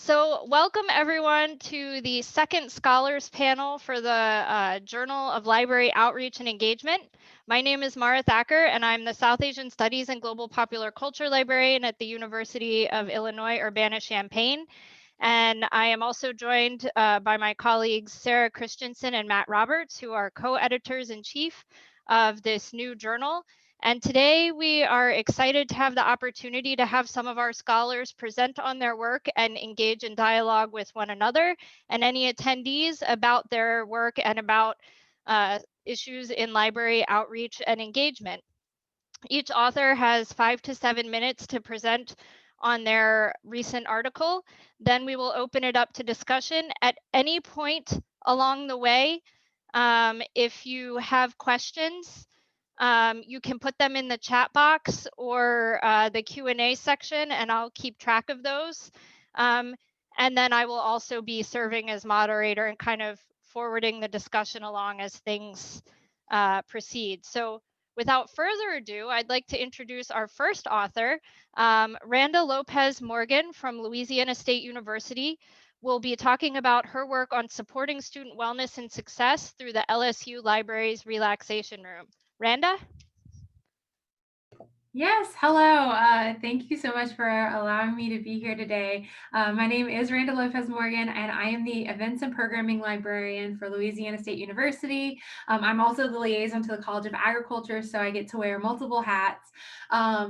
So welcome everyone to the second Scholars panel for the Journal of Library Outreach and Engagement. My name is Mara Thacker and I'm the South Asian Studies and Global Popular Culture Librarian at the University of Illinois Urbana-Champaign. And I am also joined by my colleagues Sarah Christensen and Matt Roberts, who are co-editors-in-chief of this new journal. And today we are excited to have the opportunity to have some of our scholars present on their work and engage in dialogue with one another and any attendees about their work and about issues in library outreach and engagement. Each author has 5 to 7 minutes to present on their recent article. Then we will open it up to discussion. At any point along the way, if you have questions, you can put them in the chat box or the Q&A section, and I'll keep track of those. And then I will also be serving as moderator and kind of forwarding the discussion along as things proceed. So without further ado, I'd like to introduce our first author, Randa Lopez Morgan from Louisiana State University. Will be talking about her work on supporting student wellness and success through the LSU Library's Relaxation Room. Randa? Yes, hello. Thank you so much for allowing me to be here today. My name is Randa Lopez Morgan, and I am the Events and Programming Librarian for Louisiana State University. I'm also the liaison to the College of Agriculture, so I get to wear multiple hats.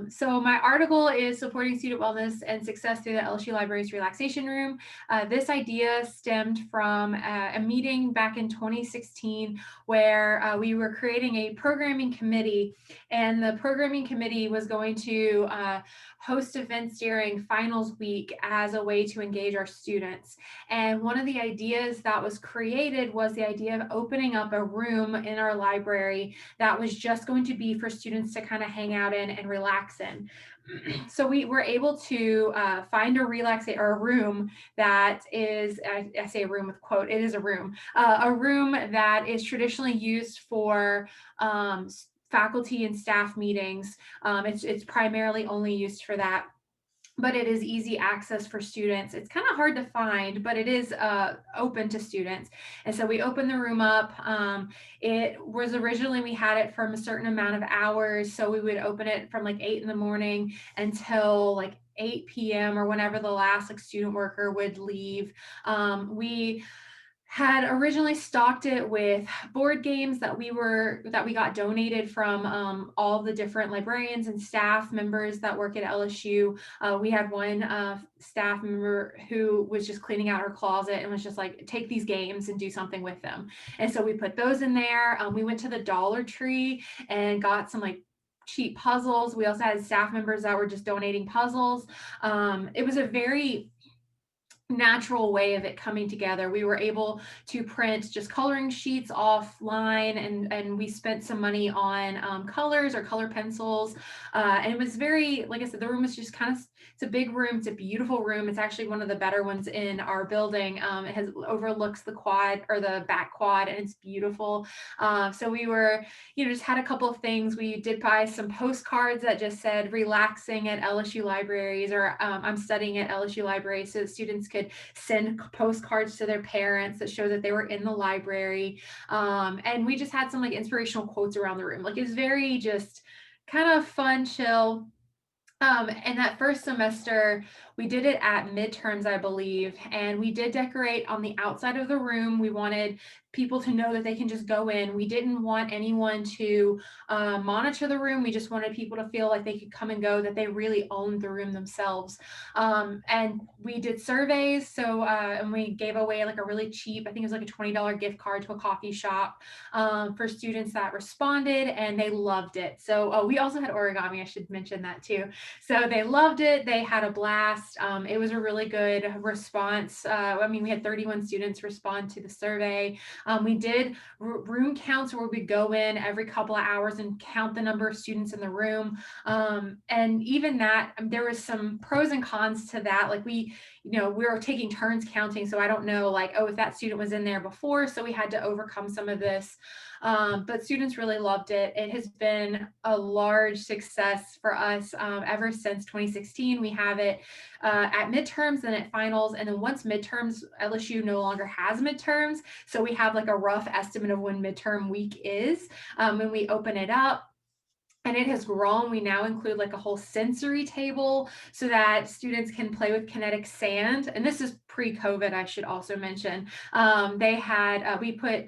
So my article is supporting student wellness and success through the LSU Library's Relaxation Room. This idea stemmed from a meeting back in 2016 where we were creating a programming committee, and the programming committee was going to host events during finals week as a way to engage our students. And one of the ideas that was created was the idea of opening up a room in our library that was just going to be for students to kind of hang out in and relax in. So we were able to find a room that is, I say a room with quote, it is a room that is traditionally used for faculty and staff meetings. It's primarily only used for that, but it is easy access for students. It's kind of hard to find, but it is open to students. And so we opened the room up. It was originally, we had it from a certain amount of hours. So we would open it from like 8 in the morning until like 8 p.m. or whenever the last like student worker would leave. We had originally stocked it with board games that we got donated from all the different librarians and staff members that work at LSU. We had one staff member who was just cleaning out her closet and was just like, take these games and do something with them. And so we put those in there. We went to the Dollar Tree and got some like cheap puzzles. We also had staff members that were just donating puzzles. It was a very natural way of it coming together. We were able to print just coloring sheets offline, and we spent some money on colors or color pencils. And it was very, like I said, the room was just kind of, it's a big room. It's a beautiful room. It's actually one of the better ones in our building. It overlooks the quad or the back quad, and it's beautiful. So we were, just had a couple of things. We did buy some postcards that just said relaxing at LSU libraries, or I'm studying at LSU library, so that students could send postcards to their parents that show that they were in the library. And we just had some like inspirational quotes around the room. Like, it was very just kind of fun, chill. And that first semester, we did it at midterms, I believe, and we did decorate on the outside of the room. We wanted people to know that they can just go in. We didn't want anyone to monitor the room. We just wanted people to feel like they could come and go, that they really owned the room themselves. And we did surveys. So, and we gave away like a really cheap, I think it was like a $20 gift card to a coffee shop for students that responded, and they loved it. So we also had origami, I should mention that too. So they loved it. They had a blast. It was a really good response. We had 31 students respond to the survey. We did room counts where we go in every couple of hours and count the number of students in the room. And even that, there was some pros and cons to that. Like we were taking turns counting. So I don't know, like, if that student was in there before. So we had to overcome some of this. But students really loved it. It has been a large success for us ever since 2016. We have it at midterms, then at finals. And then once midterms, LSU no longer has midterms. So we have like a rough estimate of when midterm week is when we open it up. And it has grown. We now include like a whole sensory table so that students can play with kinetic sand. And this is pre-COVID, I should also mention. We put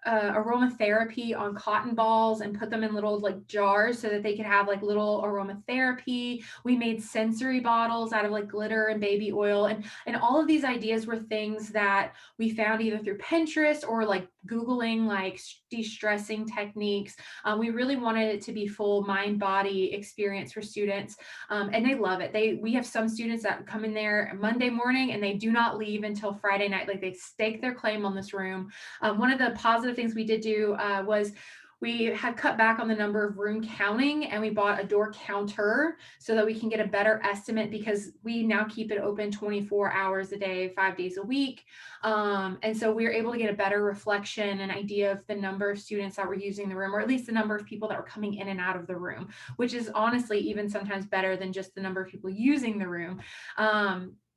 aromatherapy on cotton balls and put them in little like jars so that they could have like little aromatherapy. We made sensory bottles out of like glitter and baby oil, and all of these ideas were things that we found either through Pinterest or like Googling like de-stressing techniques. We really wanted it to be full mind body experience for students, and they love it. We have some students that come in there Monday morning and they do not leave until Friday night. Like they stake their claim on this room. One of the positive things we did do was we had cut back on the number of room counting, and we bought a door counter so that we can get a better estimate, because we now keep it open 24 hours a day, 5 days a week. And so we were able to get a better reflection and idea of the number of students that were using the room, or at least the number of people that were coming in and out of the room, which is honestly even sometimes better than just the number of people using the room.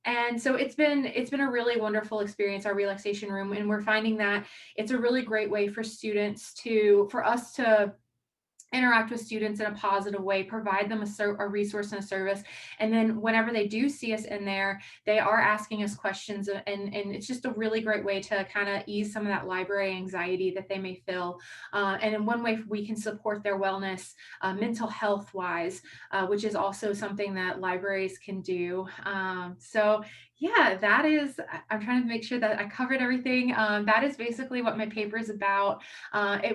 And so it's been a really wonderful experience, our relaxation room, and we're finding that it's a really great way for us to interact with students in a positive way, provide them a resource and a service. And then whenever they do see us in there, they are asking us questions, and it's just a really great way to kind of ease some of that library anxiety that they may feel. And in one way we can support their wellness, mental health wise, which is also something that libraries can do. So yeah, I'm trying to make sure that I covered everything. That is basically what my paper is about. I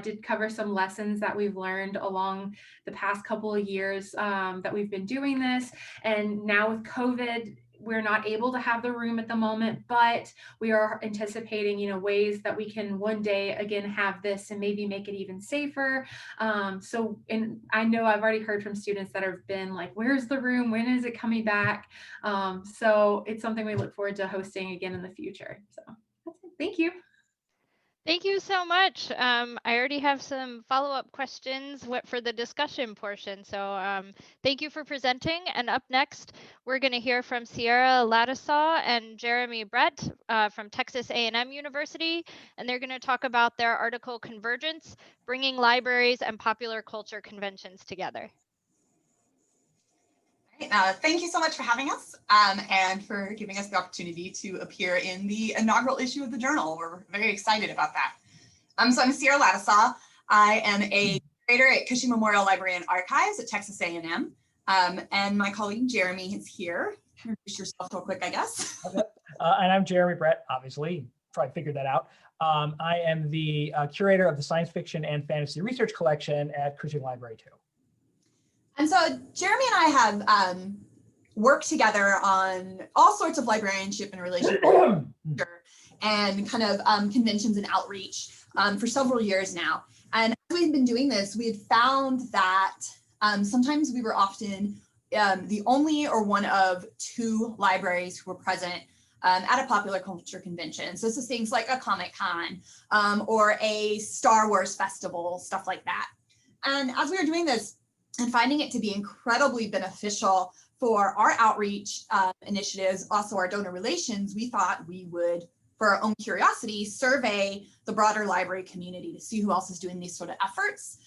did cover some lessons that we've learned along the past couple of years that we've been doing this. And now with COVID, we're not able to have the room at the moment, but we are anticipating, ways that we can one day again have this and maybe make it even safer. And I know I've already heard from students that have been like, where's the room? When is it coming back? So it's something we look forward to hosting again in the future. So that's it. Thank you. Thank you so much. I already have some follow-up questions for the discussion portion. So thank you for presenting. And up next, we're going to hear from Sierra Laddusaw and Jeremy Brett from Texas A&M University. And they're going to talk about their article, Convergence, Bringing Libraries and Popular Culture Conventions Together. Thank you so much for having us and for giving us the opportunity to appear in the inaugural issue of the journal. We're very excited about that. So I'm Sierra Laddusaw. I am a curator at Cushing Memorial Library and Archives at Texas A&M. And my colleague Jeremy is here. Introduce yourself real quick, I guess. And I'm Jeremy Brett, obviously. Probably figured that out. I am the curator of the Science Fiction and Fantasy Research Collection at Cushing Library too. And so Jeremy and I have worked together on all sorts of librarianship and relationship and kind of conventions and outreach for several years now. And as we've been doing this, we had found that sometimes we were often the only or one of two libraries who were present at a popular culture convention. So this is things like a Comic-Con or a Star Wars festival, stuff like that. And as we were doing this, and finding it to be incredibly beneficial for our outreach initiatives, also our donor relations, we thought we would, for our own curiosity, survey the broader library community to see who else is doing these sort of efforts.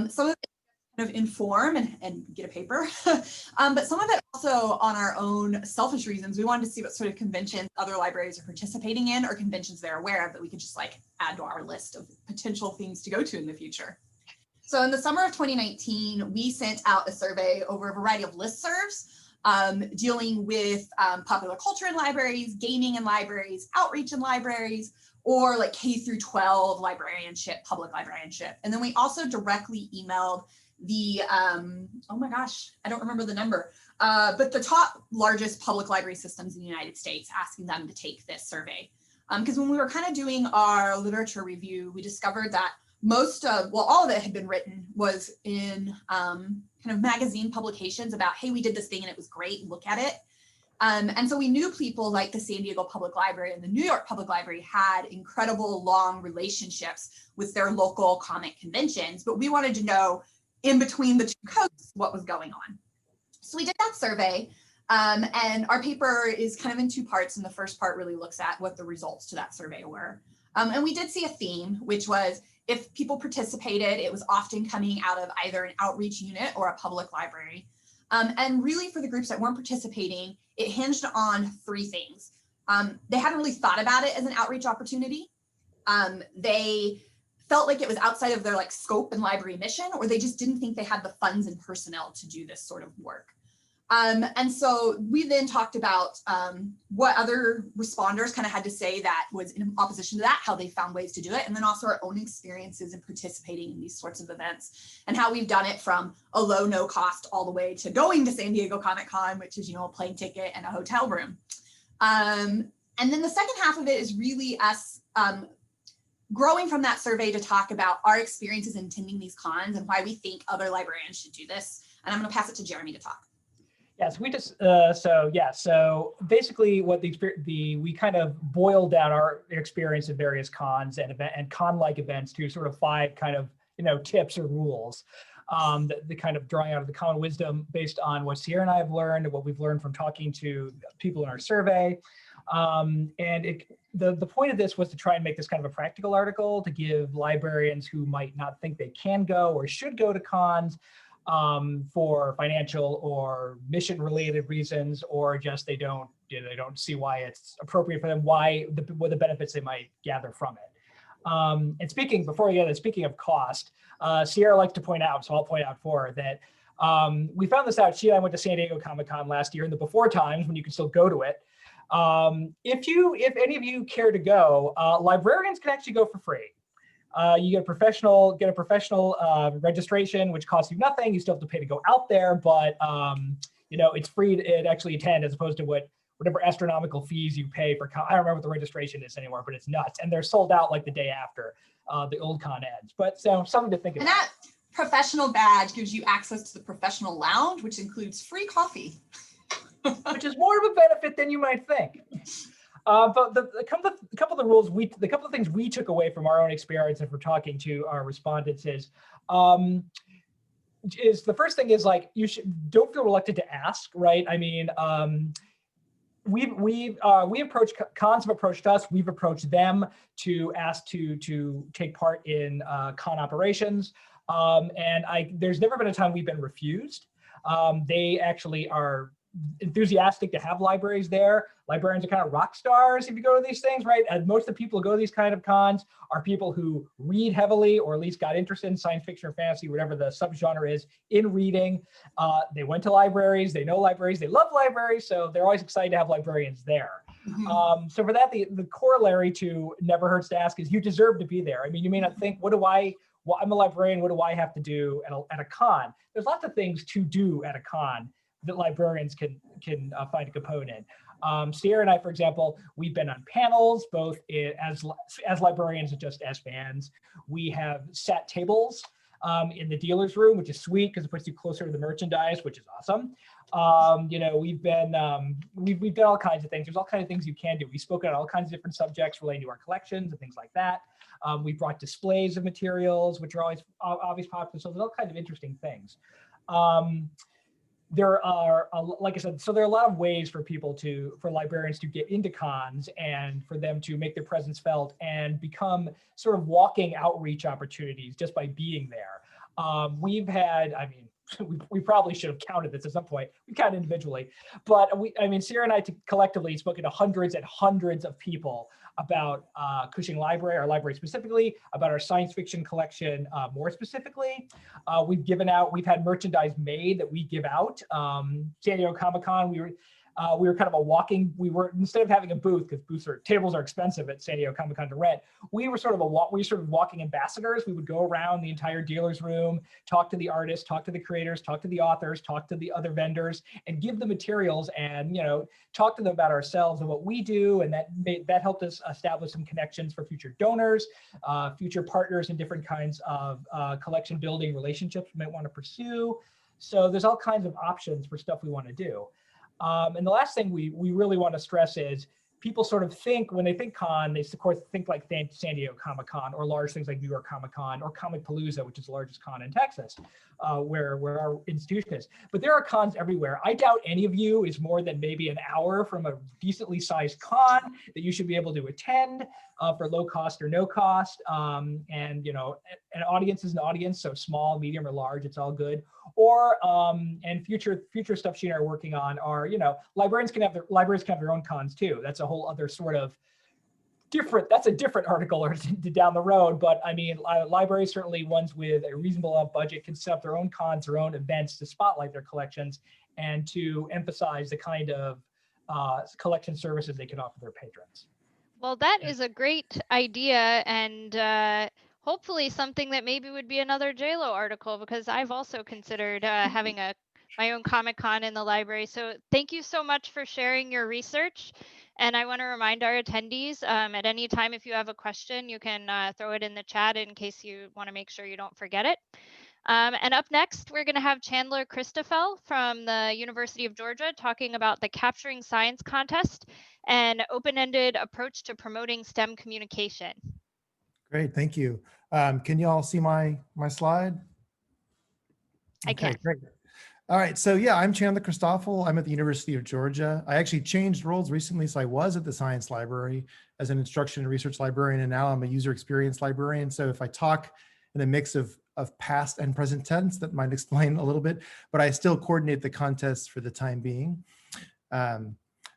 Some of it kind of inform and get a paper, but some of it also on our own selfish reasons. We wanted to see what sort of conventions other libraries are participating in, or conventions they're aware of that we could just like add to our list of potential things to go to in the future. So in the summer of 2019, we sent out a survey over a variety of listservs dealing with popular culture in libraries, gaming in libraries, outreach in libraries, or like K through 12 librarianship, public librarianship. And then we also directly emailed the, oh my gosh, I don't remember the number, but the top largest public library systems in the United States, asking them to take this survey. Because when we were kind of doing our literature review, we discovered that all of it had been written was in kind of magazine publications about, hey, we did this thing and it was great, look at it. And so we knew people like the San Diego Public Library and the New York Public Library had incredible long relationships with their local comic conventions, but we wanted to know in between the two coasts what was going on. So we did that survey. And our paper is kind of in two parts, and the first part really looks at what the results to that survey were. And we did see a theme, which was if people participated, it was often coming out of either an outreach unit or a public library. And really for the groups that weren't participating, it hinged on three things. They hadn't really thought about it as an outreach opportunity. They felt like it was outside of their scope and library mission, or they just didn't think they had the funds and personnel to do this sort of work. And so we then talked about what other responders kind of had to say that was in opposition to that, how they found ways to do it, and then also our own experiences in participating in these sorts of events and how we've done it from a low, no cost all the way to going to San Diego Comic-Con, which is, a plane ticket and a hotel room. And then the second half of it is really us growing from that survey to talk about our experiences in attending these cons and why we think other librarians should do this. And I'm going to pass it to Jeremy to talk. Yes, we just so basically what we kind of boiled down our experience in various cons and con-like events to sort of 5 kind of tips or rules, the kind of drawing out of the common wisdom based on what Sierra and I have learned and what we've learned from talking to people in our survey. The point of this was to try and make this kind of a practical article to give librarians who might not think they can go or should go to cons for financial or mission related reasons, or just they don't see why it's appropriate for them, what the benefits they might gather from it. And speaking of cost, Sierra likes to point out, so I'll point out for her that we found this out. She and I went to San Diego Comic-Con last year in the before times when you could still go to it. If any of you care to go, librarians can actually go for free. You get a professional registration, which costs you nothing. You still have to pay to go out there, but it's free to actually attend, as opposed to whatever astronomical fees you pay for. I don't remember what the registration is anymore, but it's nuts, and they're sold out the day after the old con ends. But something to think about. And that professional badge gives you access to the professional lounge, which includes free coffee. Which is more of a benefit than you might think. But a couple of the rules, the couple of things we took away from our own experience and from talking to our respondents is the first thing is don't feel reluctant to ask, right? I mean, cons have approached us. We've approached them to ask to take part in con operations, there's never been a time we've been refused. They actually are enthusiastic to have libraries there. Librarians are kind of rock stars if you go to these things, right? And most of the people who go to these kind of cons are people who read heavily, or at least got interested in science fiction or fantasy, whatever the subgenre is, in reading. They went to libraries, they know libraries, they love libraries, so they're always excited to have librarians there. Mm-hmm. So for that, the corollary to never hurts to ask is you deserve to be there. I mean, you may not think, I'm a librarian, what do I have to do at a con? There's lots of things to do at a con that librarians can find a component. Sierra and I, for example, we've been on panels, both as librarians and just as fans. We have sat tables in the dealer's room, which is sweet because it puts you closer to the merchandise, which is awesome. We've done all kinds of things. There's all kinds of things you can do. We've spoken on all kinds of different subjects relating to our collections and things like that. We brought displays of materials, which are always popular. So there's all kinds of interesting things. There are, like I said, so there are a lot of ways for librarians to get into cons and for them to make their presence felt and become sort of walking outreach opportunities just by being there. We've had, we probably should have counted this at some point. We counted individually, but Sierra and I collectively spoken to hundreds and hundreds of people about Cushing Library, our library specifically, about our science fiction collection more specifically. We've had merchandise made that we give out. San Diego Comic-Con, we were kind of instead of having a booth, because tables are expensive at San Diego Comic-Con to rent, we were sort of walking ambassadors. We would go around the entire dealer's room, talk to the artists, talk to the creators, talk to the authors, talk to the other vendors, and give them materials and, talk to them about ourselves and what we do. And that helped us establish some connections for future donors, future partners in different kinds of collection building relationships we might want to pursue. So there's all kinds of options for stuff we want to do. And the last thing we really want to stress is people sort of think, when they think con, they of course think like San Diego Comic-Con or large things like New York Comic-Con or Comicpalooza, which is the largest con in Texas, where our institution is. But there are cons everywhere. I doubt any of you is more than maybe an hour from a decently sized con that you should be able to attend for low cost or no cost. And you know, an audience is an audience, so small, medium, or large, it's all good. Or and future stuff she and I are working on are, you know, librarians can have their own cons too. That's a whole other sort of different, that's a different article or down the road. But I mean, libraries, certainly ones with a reasonable budget, can set up their own cons, their own events to spotlight their collections and to emphasize the kind of collection services they can offer their patrons. Well, that is a great idea, and hopefully something that maybe would be another JLOE article, because I've also considered having my own Comic-Con in the library. So thank you so much for sharing your research. And I want to remind our attendees, at any time, if you have a question, you can throw it in the chat in case you want to make sure you don't forget it. And up next, we're going to have Chandler Christophel from the University of Georgia talking about the Capturing Science contest and open-ended approach to promoting STEM communication. Great, thank you. Can you all see my slide? I can. Great. All right, so yeah, I'm Chandler Christoffel. I'm at the University of Georgia. I actually changed roles recently, so I was at the science library as an instruction and research librarian, and now I'm a user experience librarian. So if I talk in a mix of past and present tense, that might explain a little bit, but I still coordinate the contests for the time being.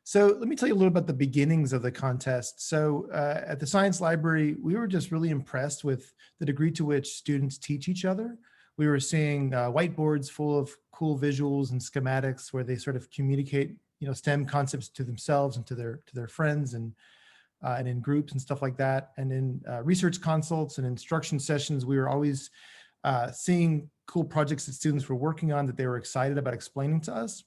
So let me tell you a little about the beginnings of the contest. So at the science library, we were just really impressed with the degree to which students teach each other. We were seeing whiteboards full of cool visuals and schematics where they sort of communicate, you know, STEM concepts to themselves and to their friends and in groups and stuff like that. And in research consults and instruction sessions, we were always seeing cool projects that students were working on that they were excited about explaining to us.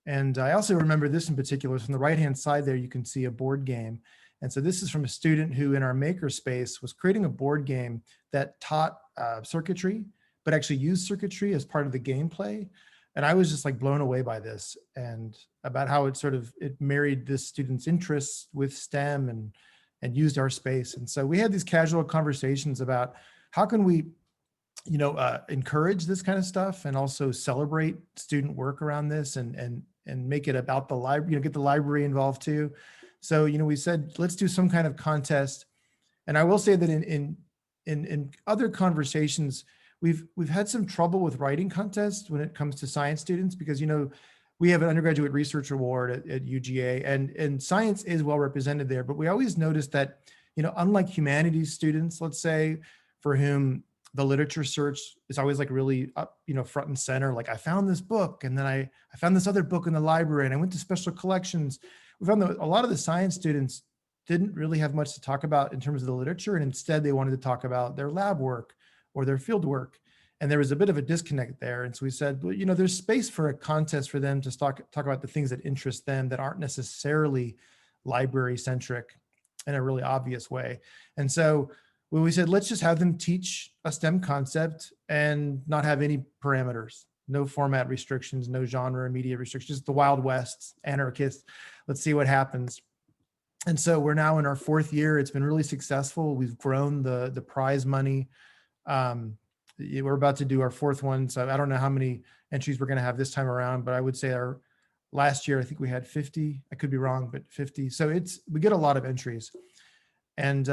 And I also remember this in particular. From the right-hand side there, you can see a board game. And so this is from a student who in our makerspace was creating a board game that taught circuitry, but actually used circuitry as part of the gameplay. And I was just like blown away by this and about how it married this student's interests with STEM and used our space. And so we had these casual conversations about how can we, you know, encourage this kind of stuff and also celebrate student work around this and make it about the library, you know, get the library involved too. So, you know, we said, let's do some kind of contest. And I will say that in other conversations, we've had some trouble with writing contests when it comes to science students, because, you know, we have an undergraduate research award at UGA and science is well represented there, but we always noticed that, you know, unlike humanities students, let's say, for whom the literature search is always like really up, you know, front and center. Like I found this book and then I found this other book in the library and I went to special collections. We found that a lot of the science students didn't really have much to talk about in terms of the literature. And instead they wanted to talk about their lab work or their field work. And there was a bit of a disconnect there. And so we said, well, you know, there's space for a contest for them to talk about the things that interest them that aren't necessarily library centric in a really obvious way. And so we said, let's just have them teach a STEM concept and not have any parameters, no format restrictions, no genre or media restrictions, just the Wild West, anarchist. Let's see what happens. And so we're now in our 4th year. It's been really successful. We've grown the prize money. We're about to do our 4th one. So I don't know how many entries we're going to have this time around, but I would say our last year, I think we had 50. I could be wrong, but 50. So we get a lot of entries. And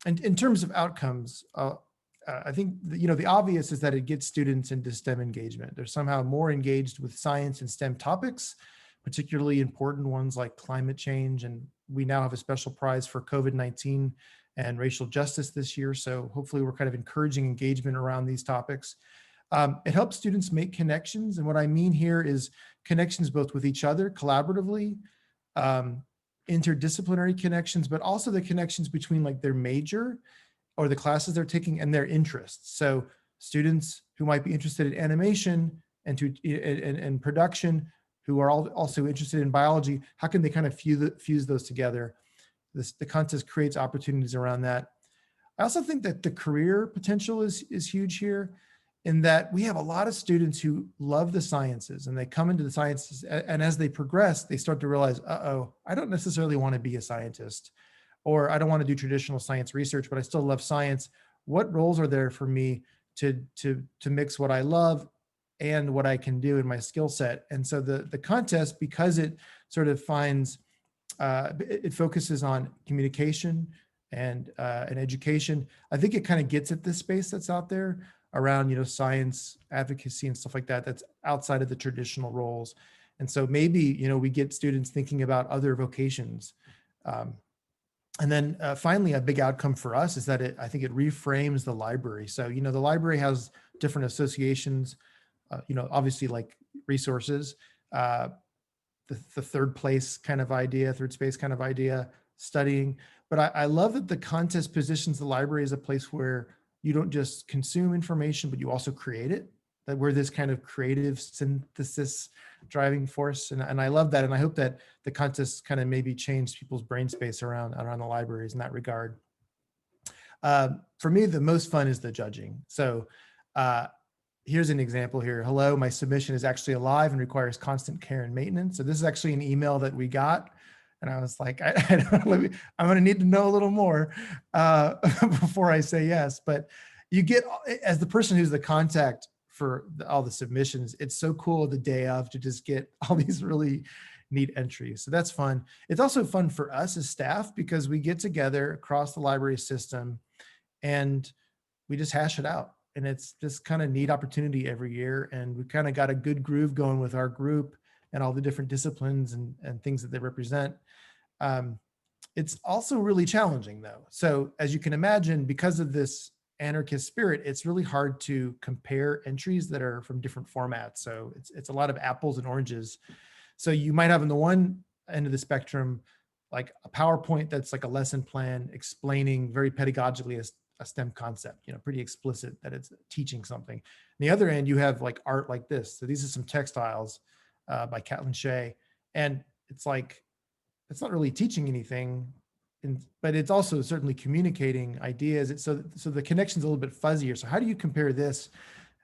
in terms of outcomes, I think, you know, the obvious is that it gets students into STEM engagement. They're somehow more engaged with science and STEM topics, particularly important ones like climate change. And we now have a special prize for COVID-19 and racial justice this year. So hopefully we're kind of encouraging engagement around these topics. It helps students make connections. And what I mean here is connections both with each other collaboratively, interdisciplinary connections, but also the connections between like their major or the classes they're taking and their interests. So students who might be interested in animation and production, who are also interested in biology, how can they kind of fuse those together? The contest creates opportunities around that. I also think that the career potential is huge here. in that we have a lot of students who love the sciences and they come into the sciences, and as they progress, they start to realize, uh-oh, I don't necessarily want to be a scientist, or I don't want to do traditional science research, but I still love science. What roles are there for me to mix what I love and what I can do in my skill set? And so the contest, because it sort of finds, it focuses on communication and education, I think it kind of gets at this space that's out there around, you know, science advocacy and stuff like that, that's outside of the traditional roles. And so maybe, you know, we get students thinking about other vocations. And then finally, a big outcome for us is that I think it reframes the library. So, you know, the library has different associations, you know, obviously like resources, the third place kind of idea, third space kind of idea, studying. But I love that the contest positions the library as a place where you don't just consume information, but you also create it, that we're this kind of creative synthesis driving force. And I love that. And I hope that the contest kind of maybe change people's brain space around the libraries in that regard. For me, the most fun is the judging. So here's an example here. Hello, my submission is actually alive and requires constant care and maintenance. So this is actually an email that we got. And I was like, I'm going to need to know a little more before I say yes. But you get, as the person who's the contact for all the submissions, it's so cool the day of to just get all these really neat entries. So that's fun. It's also fun for us as staff because we get together across the library system and we just hash it out. And it's just kind of neat opportunity every year. And we kind of got a good groove going with our group and all the different disciplines and things that they represent. It's also really challenging though. So as you can imagine, because of this anarchist spirit, it's really hard to compare entries that are from different formats. So it's a lot of apples and oranges. So you might have on the one end of the spectrum, like a PowerPoint that's like a lesson plan explaining very pedagogically a STEM concept, you know, pretty explicit that it's teaching something. On the other end, you have like art like this. So these are some textiles by Catlin Shea. And it's like, it's not really teaching anything, but it's also certainly communicating ideas. So the connection's a little bit fuzzier. So how do you compare this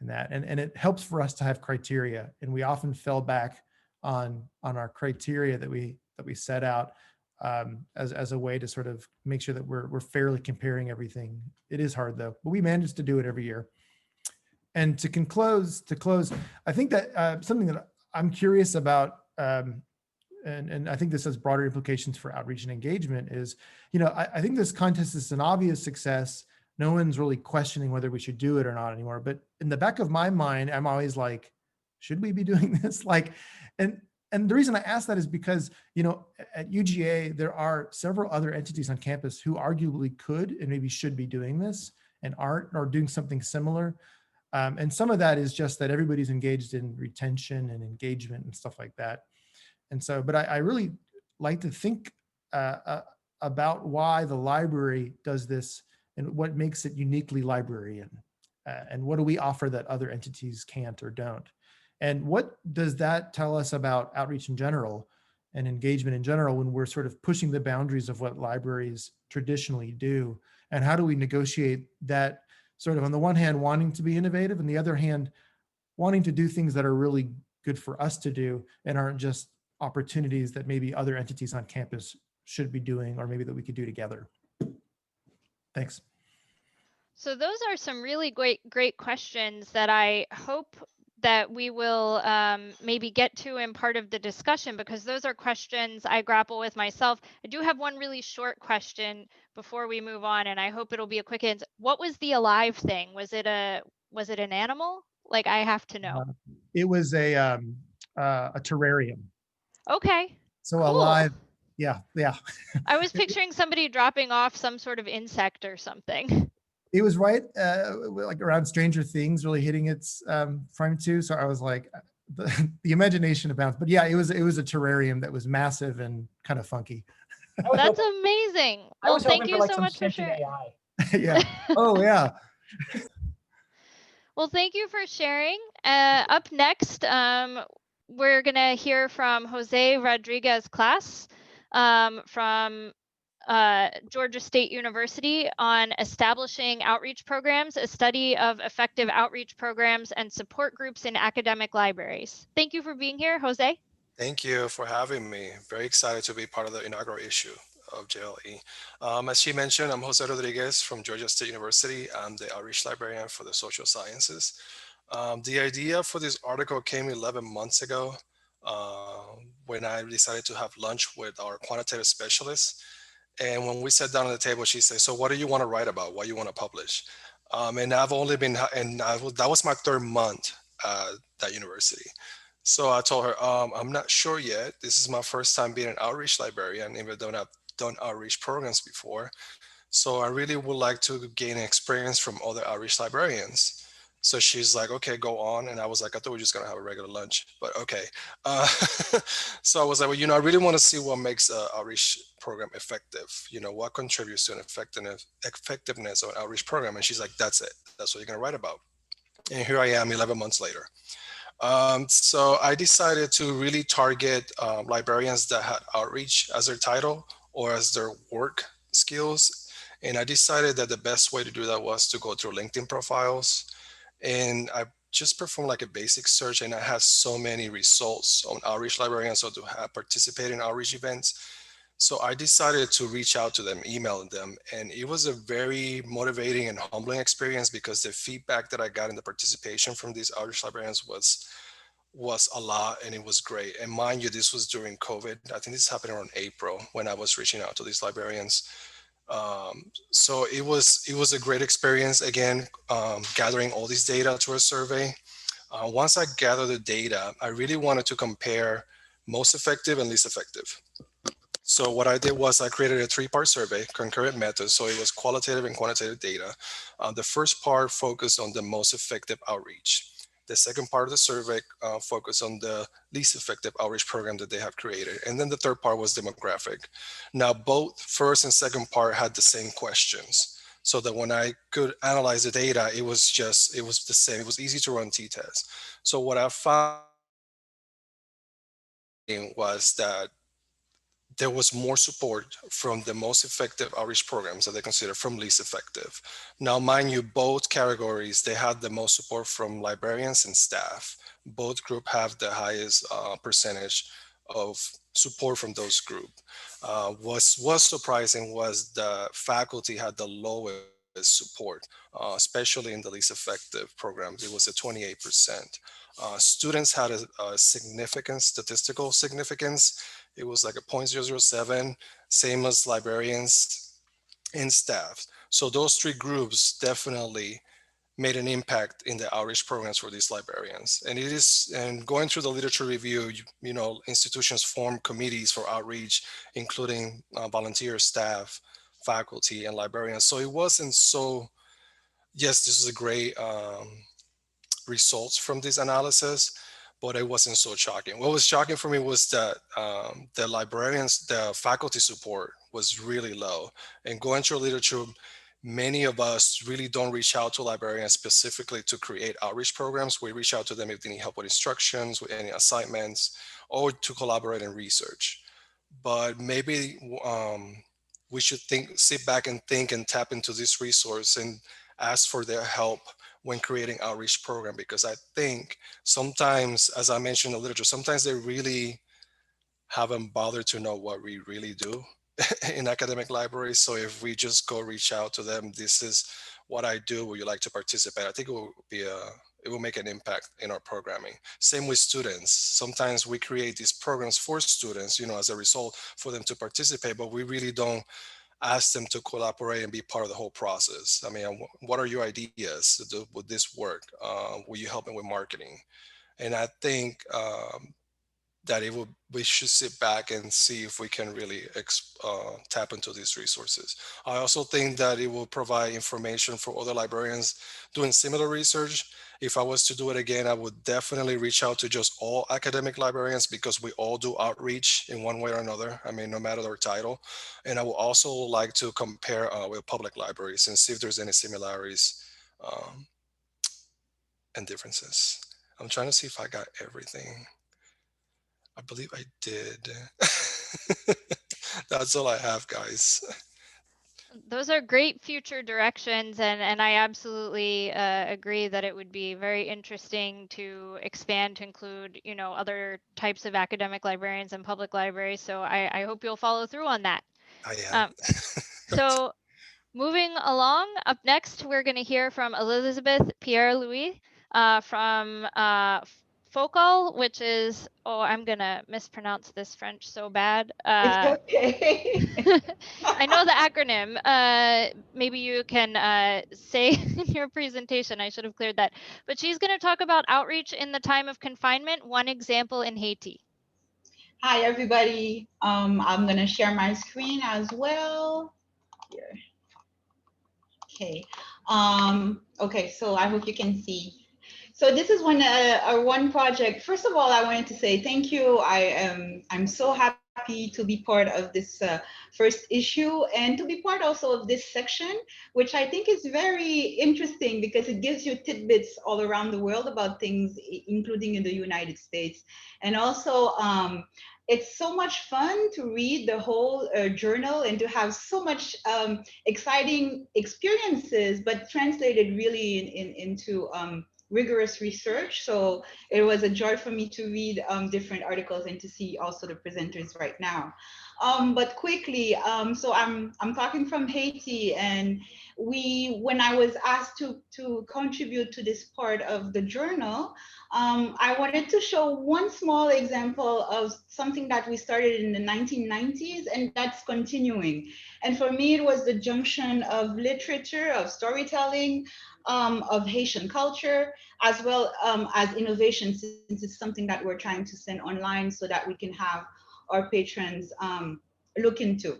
and that? And it helps for us to have criteria. And we often fell back on our criteria that we set out as a way to sort of make sure that we're fairly comparing everything. It is hard though, but we managed to do it every year. And to close, I think that something that I'm curious about, and I think this has broader implications for outreach and engagement is, you know, I think this contest is an obvious success. No one's really questioning whether we should do it or not anymore. But in the back of my mind, I'm always like, should we be doing this? Like, and the reason I ask that is because, you know, at UGA, there are several other entities on campus who arguably could and maybe should be doing this and aren't, or doing something similar. And some of that is just that everybody's engaged in retention and engagement and stuff like that. And so, but I really like to think about why the library does this and what makes it uniquely librarian, and what do we offer that other entities can't or don't. And what does that tell us about outreach in general and engagement in general when we're sort of pushing the boundaries of what libraries traditionally do? And how do we negotiate that sort of, on the one hand, wanting to be innovative, and the other hand, wanting to do things that are really good for us to do and aren't just opportunities that maybe other entities on campus should be doing, or maybe that we could do together. Thanks. So those are some really great questions that I hope that we will maybe get to in part of the discussion, because those are questions I grapple with myself. I do have one really short question before we move on, and I hope it'll be a quick answer. What was the alive thing? Was it an animal? Like, I have to know. It was a terrarium. Okay. So cool. Alive. Yeah. I was picturing somebody dropping off some sort of insect or something. It was right, like around Stranger Things really hitting its prime too. So I was like, the imagination abounds. But yeah, it was a terrarium that was massive and kind of funky. That's amazing. Well, thank you so much for sharing. Yeah. Oh yeah. Well, thank you for sharing. Up next, we're gonna hear from José Rodriguez class from Georgia State University on establishing outreach programs, a study of effective outreach programs and support groups in academic libraries. Thank you for being here, Jose. Thank you for having me. Very excited to be part of the inaugural issue of JLE. As she mentioned, I'm Jose Rodriguez from Georgia State University. I'm the outreach librarian for the social sciences. The idea for this article came 11 months ago when I decided to have lunch with our quantitative specialist. And when we sat down at the table, she said, "So what do you want to write about? What do you want to publish?" And I've only been, that was my third month at that university. So I told her, I'm not sure yet. This is my first time being an outreach librarian, even though I've done outreach programs before. So I really would like to gain experience from other outreach librarians. So she's like, okay, go on. And I was like, I thought we were just going to have a regular lunch, but okay. Uh, so I was like, well, I really want to see what makes an outreach program effective. What contributes to an effectiveness of an outreach program. And she's like, that's it. That's what you're going to write about. And here I am 11 months later. So I decided to really target librarians that had outreach as their title or as their work skills. And I decided that the best way to do that was to go through LinkedIn profiles. And I just performed like a basic search, and I had so many results on outreach librarians or to have participated in outreach events. So I decided to reach out to them, email them, and it was a very motivating and humbling experience because the feedback that I got in the participation from these outreach librarians was a lot, and it was great. And mind you, this was during COVID. I think this happened around April when I was reaching out to these librarians. So it was a great experience. Again, gathering all these data to a survey. Once I gathered the data, I really wanted to compare most effective and least effective. So what I did was I created a 3-part survey, concurrent method. So it was qualitative and quantitative data. The first part focused on the most effective outreach. The second part of the survey focused on the least effective outreach program that they have created. And then the third part was demographic. Now, both first and second part had the same questions. So that when I could analyze the data, it was the same. It was easy to run t-tests. So what I found was that there was more support from the most effective outreach programs that they consider from least effective. Now, mind you, both categories, they had the most support from librarians and staff. Both groups have the highest percentage of support from those groups. What was surprising was the faculty had the lowest support, especially in the least effective programs. It was at 28%. Students had a significant statistical significance. It was like a 0.007, same as librarians and staff. So those 3 groups definitely made an impact in the outreach programs for these librarians. And going through the literature review, institutions form committees for outreach, including volunteer staff, faculty, and librarians. So it wasn't so, yes, this is a great results from this analysis, but it wasn't so shocking. What was shocking for me was that the librarians, the faculty support was really low. And going through literature, many of us really don't reach out to librarians specifically to create outreach programs. We reach out to them if they need help with instructions, with any assignments, or to collaborate in research. But maybe we should sit back and think and tap into this resource and ask for their help when creating outreach program, because I think sometimes, as I mentioned in the literature, sometimes they really haven't bothered to know what we really do in academic libraries. So if we just go reach out to them, this is what I do, would you like to participate? I think it will make an impact in our programming. Same with students. Sometimes we create these programs for students, as a result for them to participate, but we really don't ask them to collaborate and be part of the whole process. I mean, what are your ideas? Would this work? Will you help me with marketing? And I think that we should sit back and see if we can really tap into these resources. I also think that it will provide information for other librarians doing similar research. If I was to do it again, I would definitely reach out to just all academic librarians, because we all do outreach in one way or another. I mean, no matter their title. And I would also like to compare with public libraries and see if there's any similarities and differences. I'm trying to see if I got everything. I believe I did. That's all I have, guys. Those are great future directions, and I absolutely agree that it would be very interesting to expand to include, you know, other types of academic librarians and public libraries. So I hope you'll follow through on that. I am. So moving along, up next, we're going to hear from Elizabeth Pierre-Louis from FOCAL, which is, oh, I'm going to mispronounce this French so bad. It's okay. I know the acronym. Maybe you can say in your presentation, I should have cleared that. But she's going to talk about outreach in the time of confinement, one example in Haiti. Hi, everybody. I'm going to share my screen as well. Here. Okay. Okay, so I hope you can see. So this is one project. First of all, I wanted to say thank you. I'm so happy to be part of this first issue and to be part also of this section, which I think is very interesting because it gives you tidbits all around the world about things, including in the United States. And also, it's so much fun to read the whole journal and to have so much exciting experiences, but translated really into rigorous research. So it was a joy for me to read different articles and to see also the presenters right now. But quickly, so I'm talking from Haiti, and when I was asked to contribute to this part of the journal, I wanted to show one small example of something that we started in the 1990s, and that's continuing. And for me, it was the junction of literature, of storytelling, of Haitian culture, as well as innovation, since it's something that we're trying to send online so that we can have our patrons look into.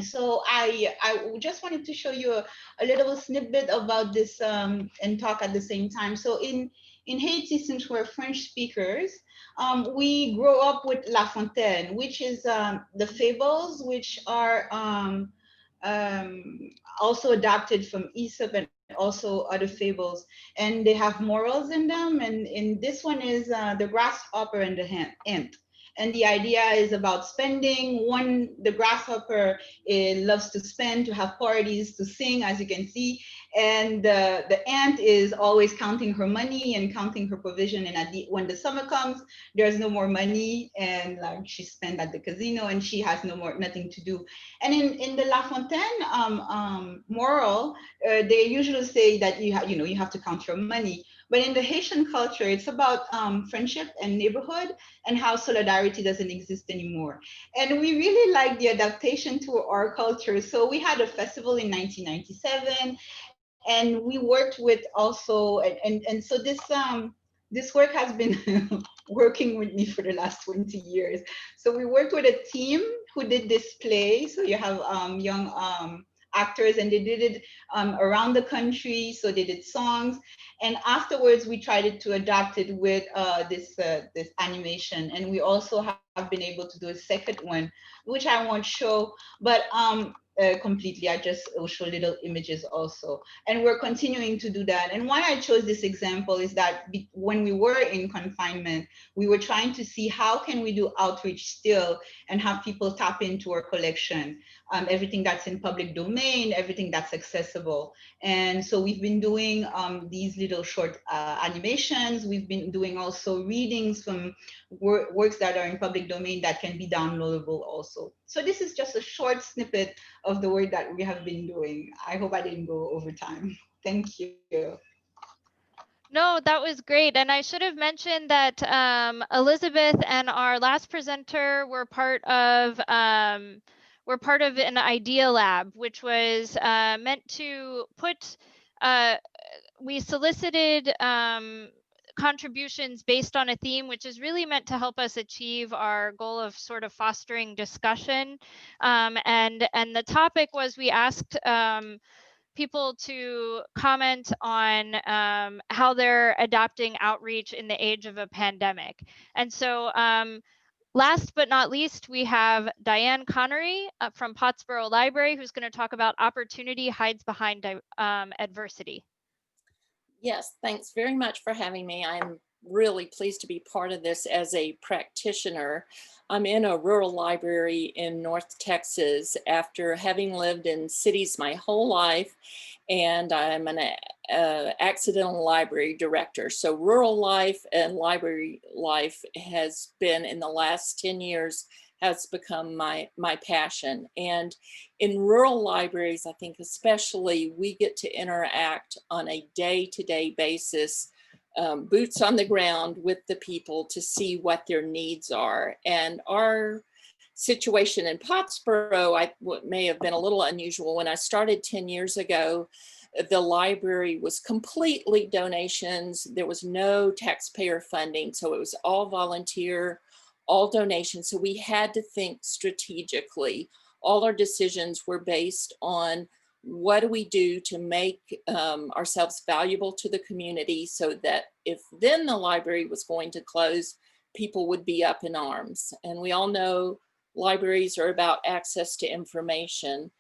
So I just wanted to show you a little snippet about this and talk at the same time. So in Haiti, since we're French speakers, we grow up with La Fontaine, which is the fables, which are also adapted from Aesop and also other fables, and they have morals in them. And in this one is the grasshopper and the ant. And the idea is about spending. The grasshopper loves to spend, to have parties, to sing, as you can see. And the ant is always counting her money and counting her provision. And when the summer comes, there's no more money, and like she spent at the casino, and she has nothing to do. And in the La Fontaine moral, they usually say that you have to count your money. But in the Haitian culture, it's about friendship and neighborhood and how solidarity doesn't exist anymore. And we really like the adaptation to our culture. So we had a festival in 1997, and we worked with also, and so this work has been working with me for the last 20 years. So we worked with a team who did this play. So you have young actors, and they did it around the country. So they did songs, and afterwards we tried to adapt it with this animation. And we also have been able to do a second one, which I won't show, but completely. I just will show little images also. And we're continuing to do that. And why I chose this example is that when we were in confinement, we were trying to see how can we do outreach still and have people tap into our collection, everything that's in public domain, everything that's accessible. And so we've been doing these little short animations. We've been doing also readings from works that are in public domain that can be downloadable also. So this is just a short snippet of the work that we have been doing. I hope I didn't go over time. Thank you. No, that was great. And I should have mentioned that Elizabeth and our last presenter were part of an idea lab, which was meant to put, we solicited contributions based on a theme, which is really meant to help us achieve our goal of sort of fostering discussion. And the topic was, we asked people to comment on how they're adapting outreach in the age of a pandemic. And so last but not least, we have Diane Connery from Pottsboro Library, who's going to talk about opportunity hides behind adversity. Yes, thanks very much for having me. I'm really pleased to be part of this as a practitioner. I'm in a rural library in North Texas after having lived in cities my whole life, and I'm an accidental library director. So rural life and library life has been, in the last 10 years, has become my passion. And in rural libraries, I think especially, we get to interact on a day-to-day basis, boots on the ground with the people to see what their needs are. And our situation in Pottsboro may have been a little unusual. When I started 10 years ago, the library was completely donations. There was no taxpayer funding. So it was all volunteer, all donations. So we had to think strategically. All our decisions were based on what do we do to make ourselves valuable to the community, so that if then the library was going to close, people would be up in arms. And we all know libraries are about access to information.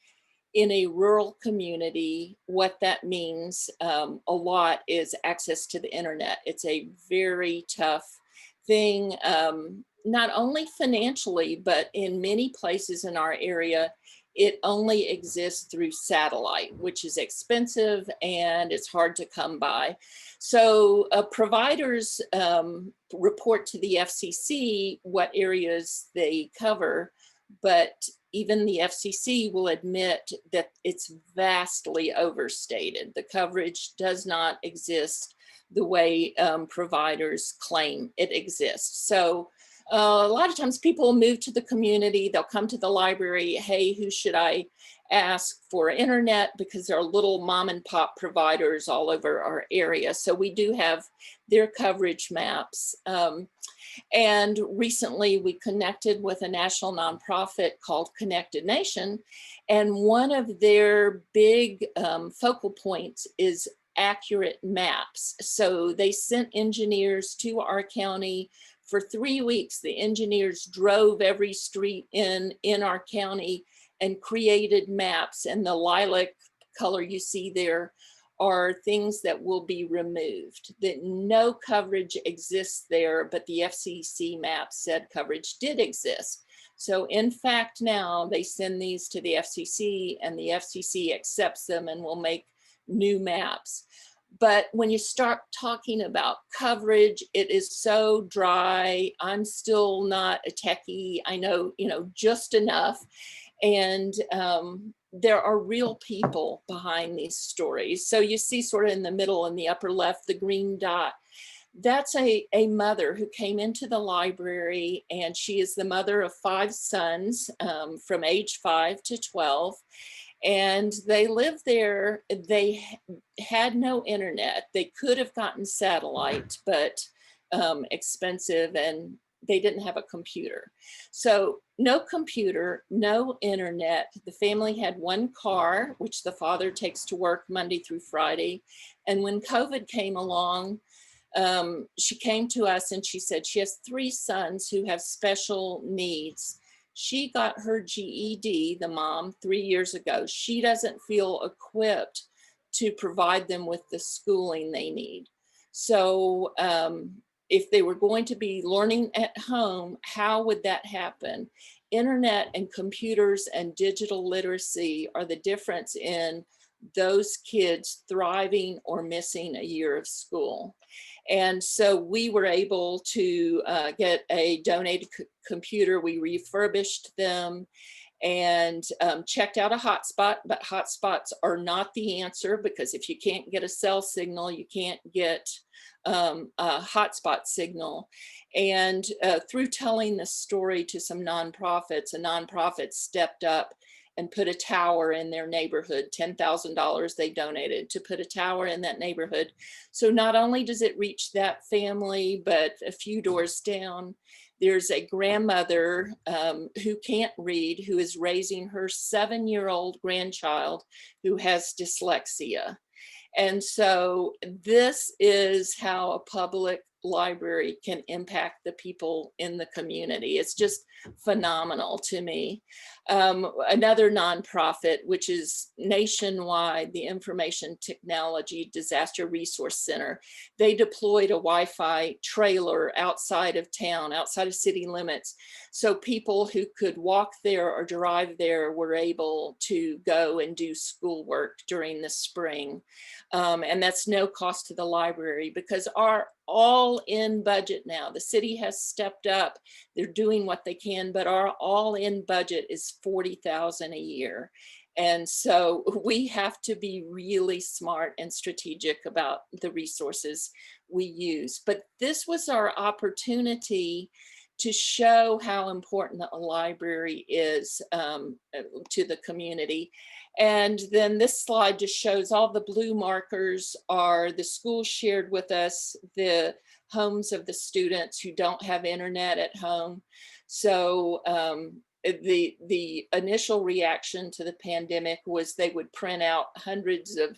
In a rural community, what that means a lot is access to the internet. It's a very tough thing, not only financially, but in many places in our area, it only exists through satellite, which is expensive and it's hard to come by. So providers report to the FCC what areas they cover, but even the FCC will admit that it's vastly overstated. The coverage does not exist the way providers claim it exists. So a lot of times people move to the community, they'll come to the library, hey, who should I ask for internet? Because there are little mom and pop providers all over our area. So we do have their coverage maps. And recently we connected with a national nonprofit called Connected Nation. And one of their big focal points is accurate maps. So they sent engineers to our county. For 3 weeks, the engineers drove every street in our county and created maps. And the lilac color you see there are things that will be removed, that no coverage exists there, but the FCC map said coverage did exist. So in fact, now they send these to the FCC and the FCC accepts them and will make new maps. But when you start talking about coverage, it is so dry. I'm still not a techie. I know, just enough. And there are real people behind these stories. So you see sort of in the middle, in the upper left, the green dot. That's a mother who came into the library, and she is the mother of 5 sons from age 5 to 12. And they lived there. They had no internet. They could have gotten satellite, but expensive, and they didn't have a computer. So no computer, no internet. The family had 1 car, which the father takes to work Monday through Friday. And when COVID came along, she came to us and she said she has 3 sons who have special needs. She got her GED, the mom, 3 years ago. She doesn't feel equipped to provide them with the schooling they need. So if they were going to be learning at home, how would that happen? Internet and computers and digital literacy are the difference in those kids thriving or missing a year of school. And so we were able to get a donated computer. We refurbished them and checked out a hotspot, but hotspots are not the answer, because if you can't get a cell signal, you can't get a hotspot signal. And through telling the story to some nonprofits, a nonprofit stepped up and put a tower in their neighborhood. $10,000 they donated to put a tower in that neighborhood. So not only does it reach that family, but a few doors down, there's a grandmother who can't read, who is raising her 7-year-old grandchild who has dyslexia. And so this is how a public library can impact the people in the community. It's just phenomenal to me. Another nonprofit, which is nationwide, the Information Technology Disaster Resource Center, they deployed a Wi-Fi trailer outside of town, outside of city limits, so people who could walk there or drive there were able to go and do schoolwork during the spring. And that's no cost to the library, because our all-in budget now, the city has stepped up, they're doing what they can, but our all-in budget is $40,000 a year. And so we have to be really smart and strategic about the resources we use. But this was our opportunity to show how important a library is to the community. And then this slide just shows all the blue markers are the schools shared with us, the homes of the students who don't have internet at home. So the initial reaction to the pandemic was they would print out hundreds of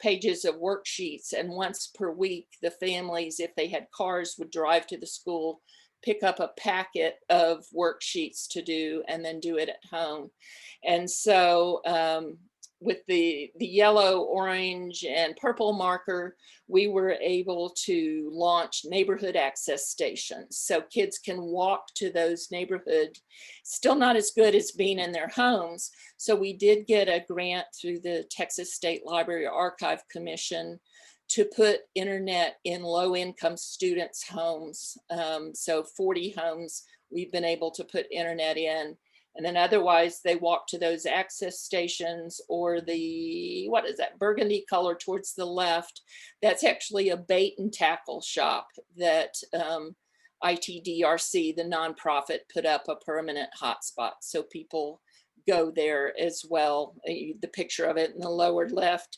pages of worksheets, and once per week, the families, if they had cars, would drive to the school, pick up a packet of worksheets to do, and then do it at home. And so with the yellow, orange, and purple marker, we were able to launch neighborhood access stations. So kids can walk to those neighborhoods, still not as good as being in their homes. So we did get a grant through the Texas State Library Archive Commission to put internet in low-income students' homes. So 40 homes we've been able to put internet in. And then otherwise they walk to those access stations, or the, what is that, burgundy color towards the left. That's actually a bait and tackle shop that ITDRC, the nonprofit, put up a permanent hotspot. So people go there as well. The picture of it in the lower left.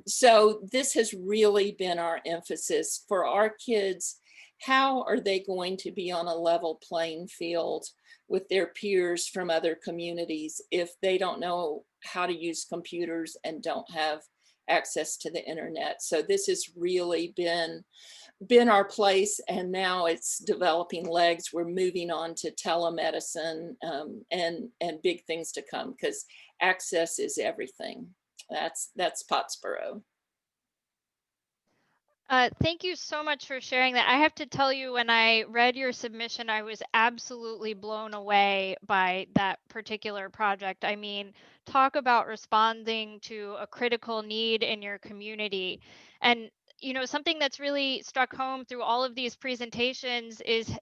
So this has really been our emphasis for our kids. How are they going to be on a level playing field with their peers from other communities if they don't know how to use computers and don't have access to the internet? So this has really been our place, and now it's developing legs. We're moving on to telemedicine and big things to come, because access is everything. That's Pottsboro. Thank you so much for sharing that. I have to tell you, when I read your submission, I was absolutely blown away by that particular project. I mean, talk about responding to a critical need in your community. And, you know, something that's really struck home through all of these presentations is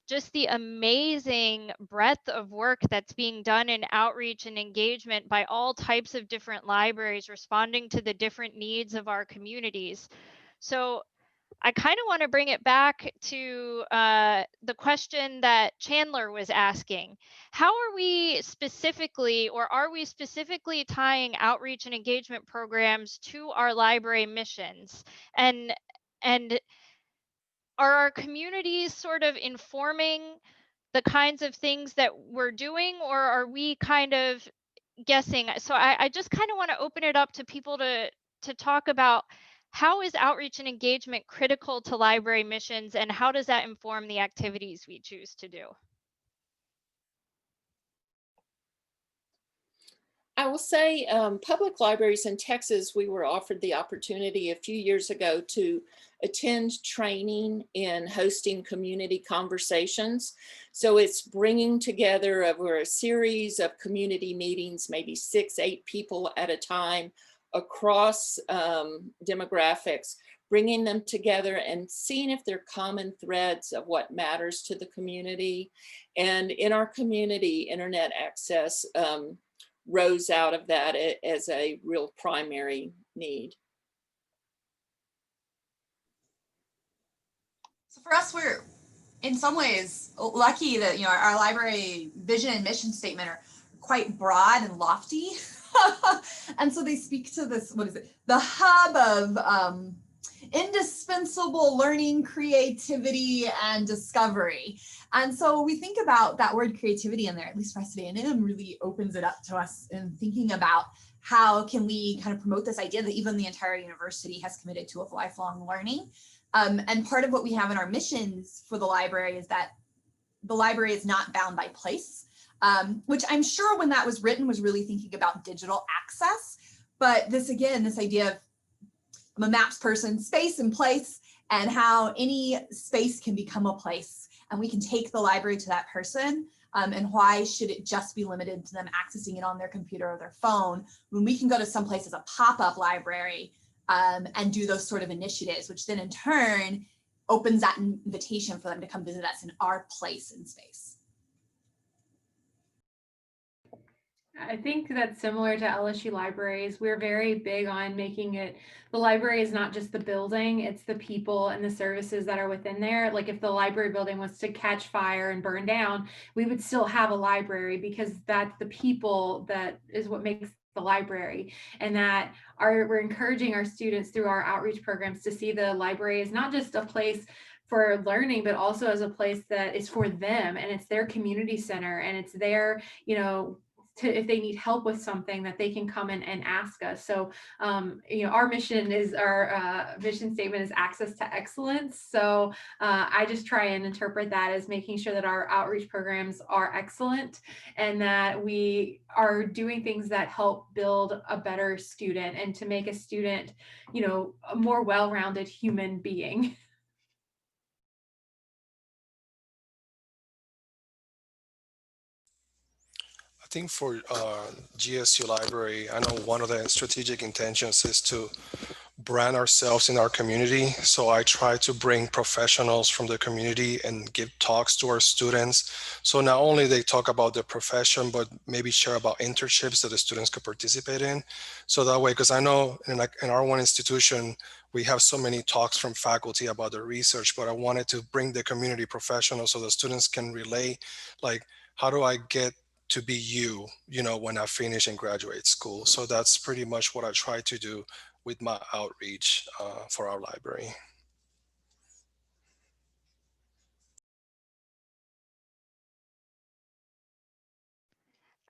just the amazing breadth of work that's being done in outreach and engagement by all types of different libraries responding to the different needs of our communities. So I kind of want to bring it back to the question that Chandler was asking. How are we specifically, or are we specifically tying outreach and engagement programs to our library missions? And are our communities sort of informing the kinds of things that we're doing, or are we kind of guessing? So I just kind of want to open it up to people to talk about, how is outreach and engagement critical to library missions, and how does that inform the activities we choose to do? I will say public libraries in Texas, we were offered the opportunity a few years ago to attend training in hosting community conversations. So it's bringing together over a series of community meetings, maybe 6-8 people at a time across demographics, bringing them together and seeing if there are common threads of what matters to the community. And in our community, internet access rose out of that as a real primary need. So for us, we're in some ways lucky that, you know, our library vision and mission statement are quite broad and lofty. And so they speak to this, what is it? The hub of indispensable learning, creativity, and discovery. And so we think about that word creativity in there, at least for us today, and it really opens it up to us in thinking about how can we kind of promote this idea that even the entire university has committed to of lifelong learning. And part of what we have in our missions for the library is that the library is not bound by place, which I'm sure when that was written was really thinking about digital access. But this, again, this idea of, I'm a maps person, space and place, and how any space can become a place, and we can take the library to that person. And why should it just be limited to them accessing it on their computer or their phone when we can go to some place as a pop-up library and do those sort of initiatives, which then in turn opens that invitation for them to come visit us in our place in space. I think that's similar to LSU libraries. We're very big on making it, the library is not just the building, it's the people and the services that are within there. Like if the library building was to catch fire and burn down, we would still have a library because that's the people that is what makes the library. And that we're encouraging our students through our outreach programs to see the library as not just a place for learning, but also as a place that is for them, and it's their community center, and it's their, you know, if they need help with something that they can come in and ask us. So, you know, our mission is, our mission statement is access to excellence. So I just try and interpret that as making sure that our outreach programs are excellent and that we are doing things that help build a better student and to make a student, you know, a more well-rounded human being. I think for GSU Library, I know one of the strategic intentions is to brand ourselves in our community. So I try to bring professionals from the community and give talks to our students. So not only they talk about their profession, but maybe share about internships that the students could participate in. So that way, because I know in our one institution, we have so many talks from faculty about the research, but I wanted to bring the community professionals so the students can relate, like, how do I get to be you know, when I finish and graduate school. So that's pretty much what I try to do with my outreach for our library.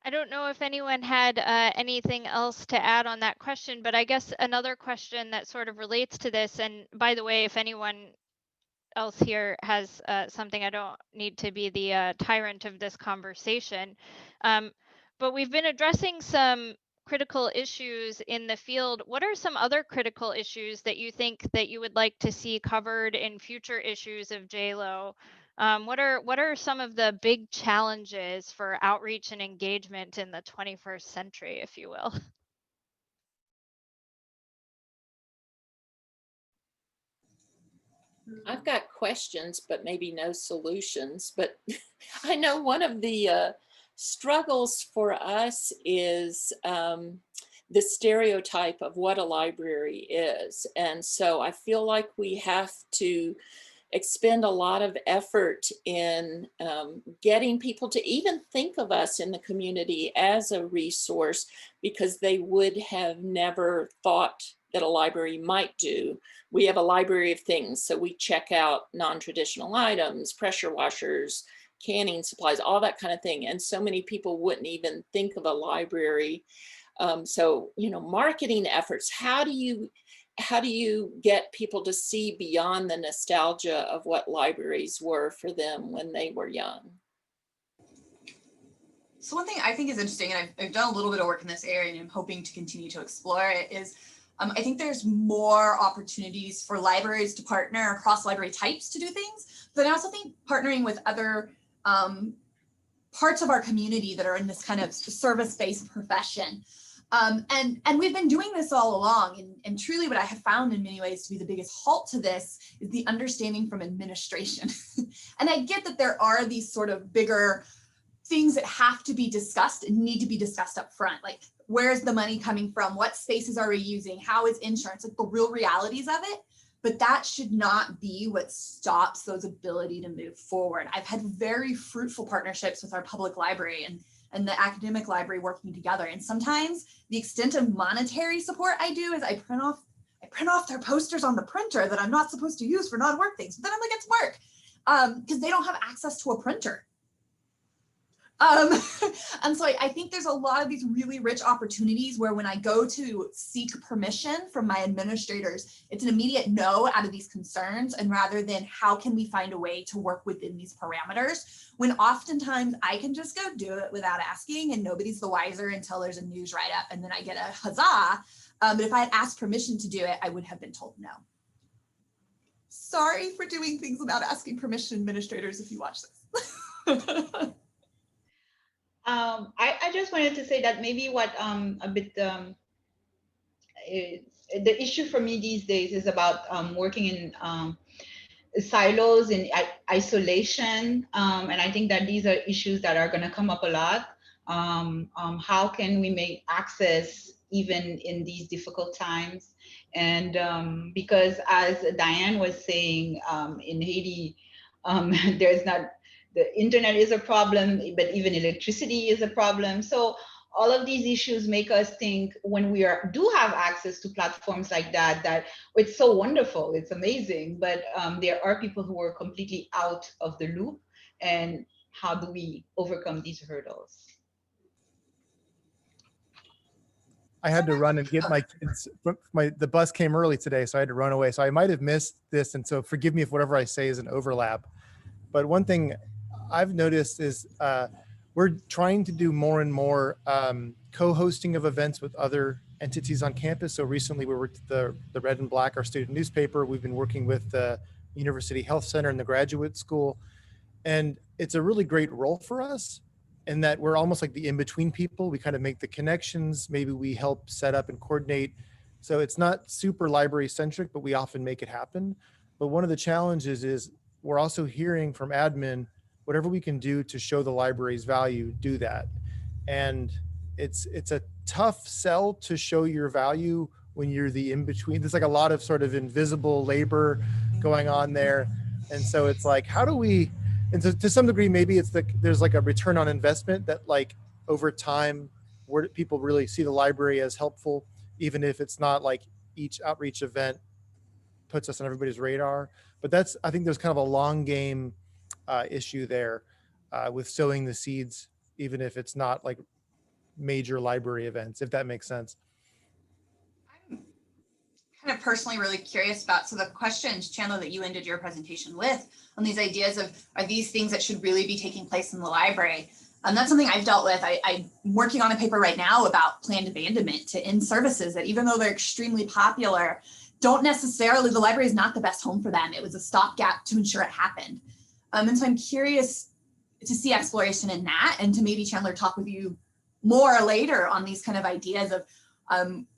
I don't know if anyone had anything else to add on that question, but I guess another question that sort of relates to this, and by the way, if anyone else here has something, I don't need to be the tyrant of this conversation, but we've been addressing some critical issues in the field. What are some other critical issues that you think that you would like to see covered in future issues of JLOE? What are some of the big challenges for outreach and engagement in the 21st century, if you will? I've got questions, but maybe no solutions. But I know one of the struggles for us is the stereotype of what a library is. And so I feel like we have to expend a lot of effort in getting people to even think of us in the community as a resource, because they would have never thought that a library might do. We have a library of things. So we check out non-traditional items, pressure washers, canning supplies, all that kind of thing. And so many people wouldn't even think of a library. So, you know, marketing efforts, how do you get people to see beyond the nostalgia of what libraries were for them when they were young? So one thing I think is interesting, and I've done a little bit of work in this area and I'm hoping to continue to explore it, is I think there's more opportunities for libraries to partner across library types to do things. But I also think partnering with other parts of our community that are in this kind of service-based profession. And we've been doing this all along. And truly what I have found in many ways to be the biggest halt to this is the understanding from administration. And I get that there are these sort of bigger things that have to be discussed and need to be discussed up front. Like, where's the money coming from? What spaces are we using? How is insurance? Like the real realities of it. But that should not be what stops those ability to move forward. I've had very fruitful partnerships with our public library and the academic library working together. And sometimes the extent of monetary support I do is I print off their posters on the printer that I'm not supposed to use for non-work things. But then I'm like, it's work, because they don't have access to a printer. And so I think there's a lot of these really rich opportunities where when I go to seek permission from my administrators, it's an immediate no out of these concerns, and rather than how can we find a way to work within these parameters, when oftentimes I can just go do it without asking and nobody's the wiser until there's a news write-up and then I get a huzzah. But if I had asked permission to do it, I would have been told no. Sorry for doing things without asking permission, administrators, if you watch this. I just wanted to say that maybe what a bit the issue for me these days is about working in silos, in isolation, and I think that these are issues that are going to come up a lot. How can we make access even in these difficult times? And because as Diane was saying, in Haiti, there's not, the internet is a problem, but even electricity is a problem. So all of these issues make us think when we do have access to platforms like that, that it's so wonderful, it's amazing, but there are people who are completely out of the loop. And how do we overcome these hurdles? I had to run and get my kids. The bus came early today, so I had to run away. So I might have missed this, and so forgive me if whatever I say is an overlap. But one thing I've noticed is we're trying to do more and more co-hosting of events with other entities on campus. So recently we worked with the Red and Black, our student newspaper. We've been working with the University Health Center and the Graduate School. And it's a really great role for us in that we're almost like the in-between people. We kind of make the connections. Maybe we help set up and coordinate. So it's not super library centric, but we often make it happen. But one of the challenges is we're also hearing from admin, whatever we can do to show the library's value, do that. And it's a tough sell to show your value when you're the in-between. There's like a lot of sort of invisible labor going on there. And so it's like, how do we, and to some degree, maybe it's there's like a return on investment that like over time, where people really see the library as helpful, even if it's not like each outreach event puts us on everybody's radar. But that's, I think there's kind of a long game issue there with sowing the seeds, even if it's not like major library events, if that makes sense. I'm kind of personally really curious about, so the questions, Chandler, that you ended your presentation with on these ideas of, are these things that should really be taking place in the library? That's something I've dealt with. I'm working on a paper right now about planned abandonment to end services that, even though they're extremely popular, don't necessarily, the library is not the best home for them. It was a stopgap to ensure it happened. And so I'm curious to see exploration in that, and to maybe, Chandler, talk with you more later on these kind of ideas of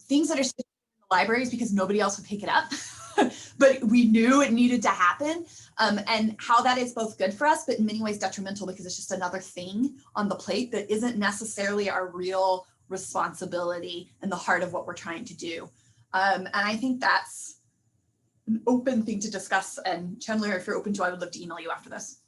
things that are sitting in the libraries because nobody else would pick it up, but we knew it needed to happen, and how that is both good for us, but in many ways detrimental because it's just another thing on the plate that isn't necessarily our real responsibility in the heart of what we're trying to do. And I think that's an open thing to discuss. And Chandler, if you're open to, I would love to email you after this.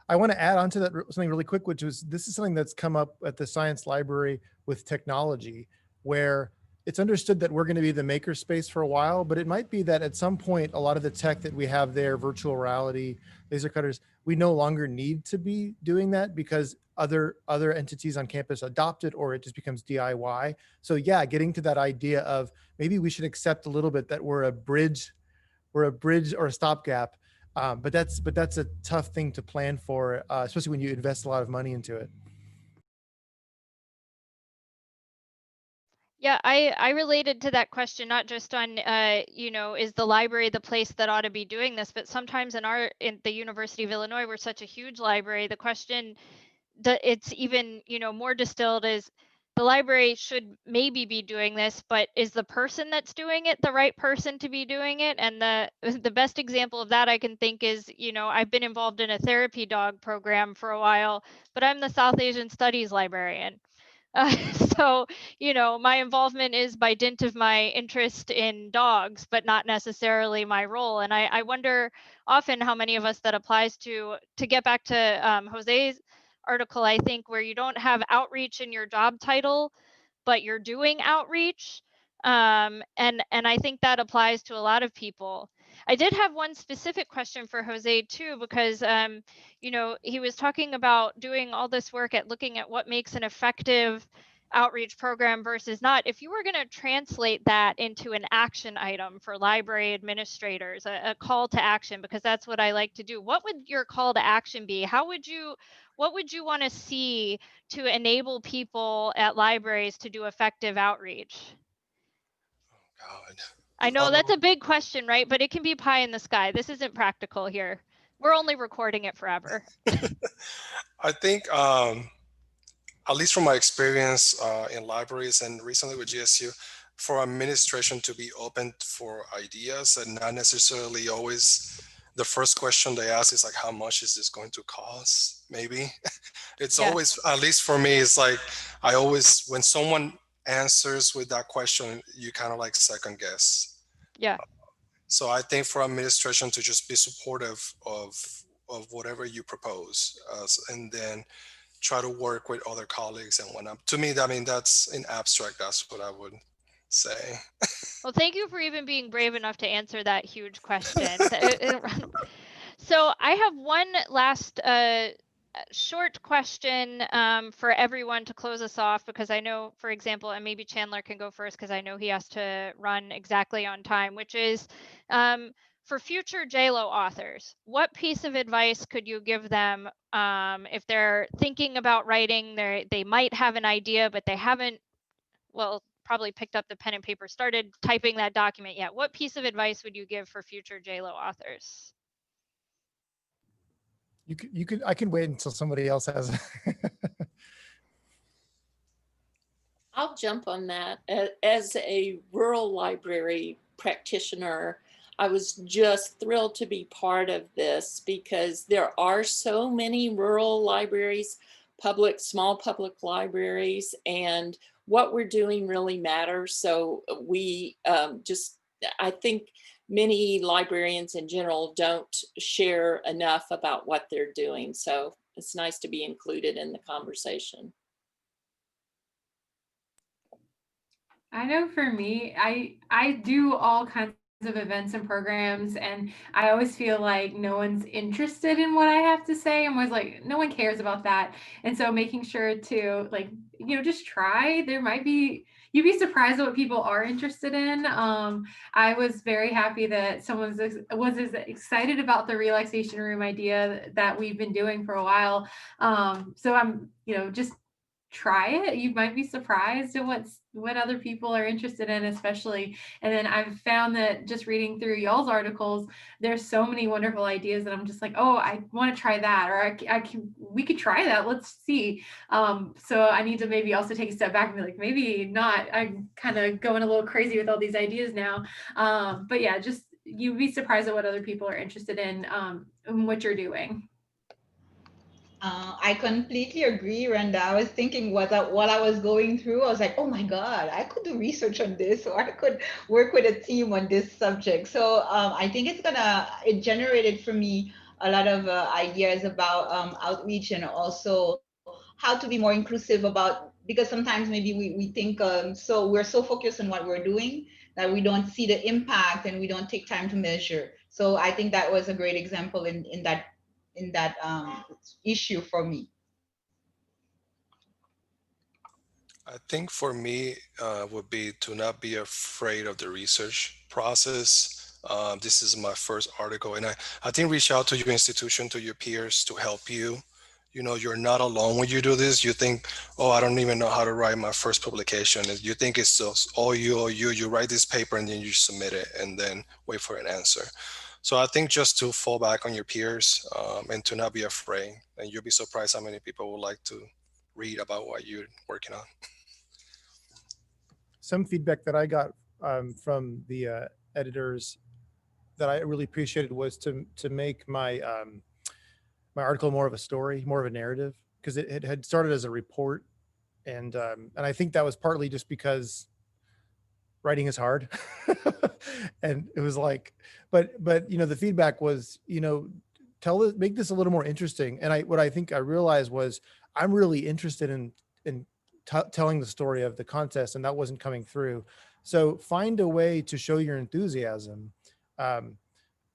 I want to add on to that something really quick, which is this is something that's come up at the science library with technology, where it's understood that we're going to be the maker space for a while, but it might be that at some point, a lot of the tech that we have there, virtual reality, laser cutters, we no longer need to be doing that because other entities on campus adopt it, or it just becomes DIY. So yeah, getting to that idea of maybe we should accept a little bit that we're a bridge or a stopgap. But that's a tough thing to plan for, especially when you invest a lot of money into it. Yeah, I related to that question, not just on, you know, is the library the place that ought to be doing this, but sometimes in the University of Illinois, we're such a huge library. The question that it's even, you know, more distilled is the library should maybe be doing this, but is the person that's doing it the right person to be doing it? And the best example of that I can think is, you know, I've been involved in a therapy dog program for a while, but I'm the South Asian Studies librarian. So, you know, my involvement is by dint of my interest in dogs, but not necessarily my role. And I wonder often how many of us that applies to get back to José's article, I think, where you don't have outreach in your job title, but you're doing outreach. And I think that applies to a lot of people. I did have one specific question for Jose too, because you know, he was talking about doing all this work at looking at what makes an effective outreach program versus not. If you were going to translate that into an action item for library administrators, a call to action, because that's what I like to do, what would your call to action be? What would you want to see to enable people at libraries to do effective outreach? God. I know that's a big question, right? But it can be pie in the sky. This isn't practical here. We're only recording it forever. I think, at least from my experience in libraries and recently with GSU, for administration to be open for ideas and not necessarily always the first question they ask is like, how much is this going to cost? Maybe. It's Yeah. always, at least for me, it's like, I always, when someone answers with that question, you kind of like second guess. Yeah. So I think for administration to just be supportive of whatever you propose, and then try to work with other colleagues and whatnot. To me, I mean, that's in abstract, that's what I would say. Well, thank you for even being brave enough to answer that huge question. So I have one last short question for everyone to close us off, because I know, for example, and maybe Chandler can go first because I know he has to run exactly on time, which is for future JLOE authors, what piece of advice could you give them if they're thinking about writing? They might have an idea, but they haven't, well, probably picked up the pen and paper, started typing that document yet. What piece of advice would you give for future JLOE authors? You could, I can wait until somebody else has. I'll jump on that. As a rural library practitioner, I was just thrilled to be part of this because there are so many rural libraries, small public libraries, and what we're doing really matters. So we I think many librarians in general don't share enough about what they're doing. So it's nice to be included in the conversation. I know for me, I do all kinds of events and programs, and I always feel like no one's interested in what I have to say. I'm always like, no one cares about that. And so making sure to, like, you know, just try. You'd be surprised at what people are interested in. I was very happy that someone was as excited about the relaxation room idea that we've been doing for a while. So I'm, you know, just try it. You might be surprised at what other people are interested in, especially. And then I've found that just reading through y'all's articles, there's so many wonderful ideas that I'm just like, oh, I want to try that, or we could try that. Let's see. So I need to maybe also take a step back and be like, maybe not. I'm kind of going a little crazy with all these ideas now. But yeah, just you'd be surprised at what other people are interested in what you're doing. I completely agree, Randa. I was thinking while I was going through, I was like, oh my God, I could do research on this, or I could work with a team on this subject. So I think it generated for me a lot of ideas about outreach, and also how to be more inclusive because sometimes maybe we think, so we're so focused on what we're doing that we don't see the impact and we don't take time to measure. So I think that was a great example in that issue for me. I think for me would be to not be afraid of the research process. This is my first article, and I think reach out to your institution, to your peers to help you. You know, you're not alone when you do this. You think, oh, I don't even know how to write my first publication. And you think it's just all you write this paper and then you submit it and then wait for an answer. So I think just to fall back on your peers and to not be afraid, and you'll be surprised how many people would like to read about what you're working on. Some feedback that I got from the editors that I really appreciated was to make my my article more of a story, more of a narrative, because it had started as a report, and I think that was partly just because writing is hard, and it was like, but you know, the feedback was, you know, make this a little more interesting. And what I think I realized was I'm really interested in telling the story of the contest, and that wasn't coming through. So find a way to show your enthusiasm.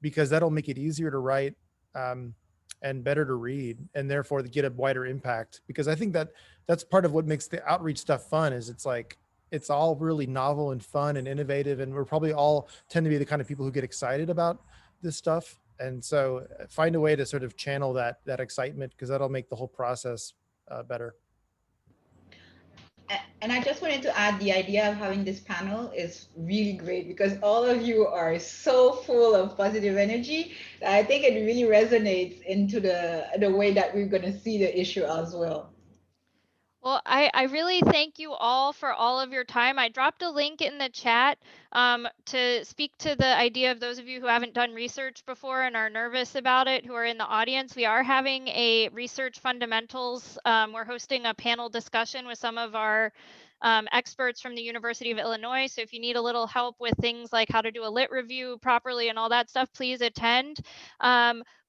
because that'll make it easier to write and better to read, and therefore to get a wider impact. Because I think that that's part of what makes the outreach stuff fun, is it's like, it's all really novel and fun and innovative. And we're probably all tend to be the kind of people who get excited about this stuff. And so find a way to sort of channel that excitement, because that'll make the whole process better. And I just wanted to add, the idea of having this panel is really great because all of you are so full of positive energy that I think it really resonates into the way that we're going to see the issue as well. Well, I really thank you all for all of your time. I dropped a link in the chat to speak to the idea of those of you who haven't done research before and are nervous about it, who are in the audience. We are having a research fundamentals. We're hosting a panel discussion with some of our experts from the University of Illinois. So if you need a little help with things like how to do a lit review properly and all that stuff, please attend.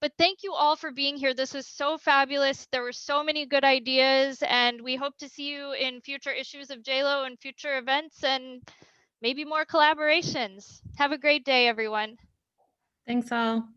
But thank you all for being here. This was so fabulous. There were so many good ideas, and we hope to see you in future issues of JLOE and future events and maybe more collaborations. Have a great day, everyone. Thanks all.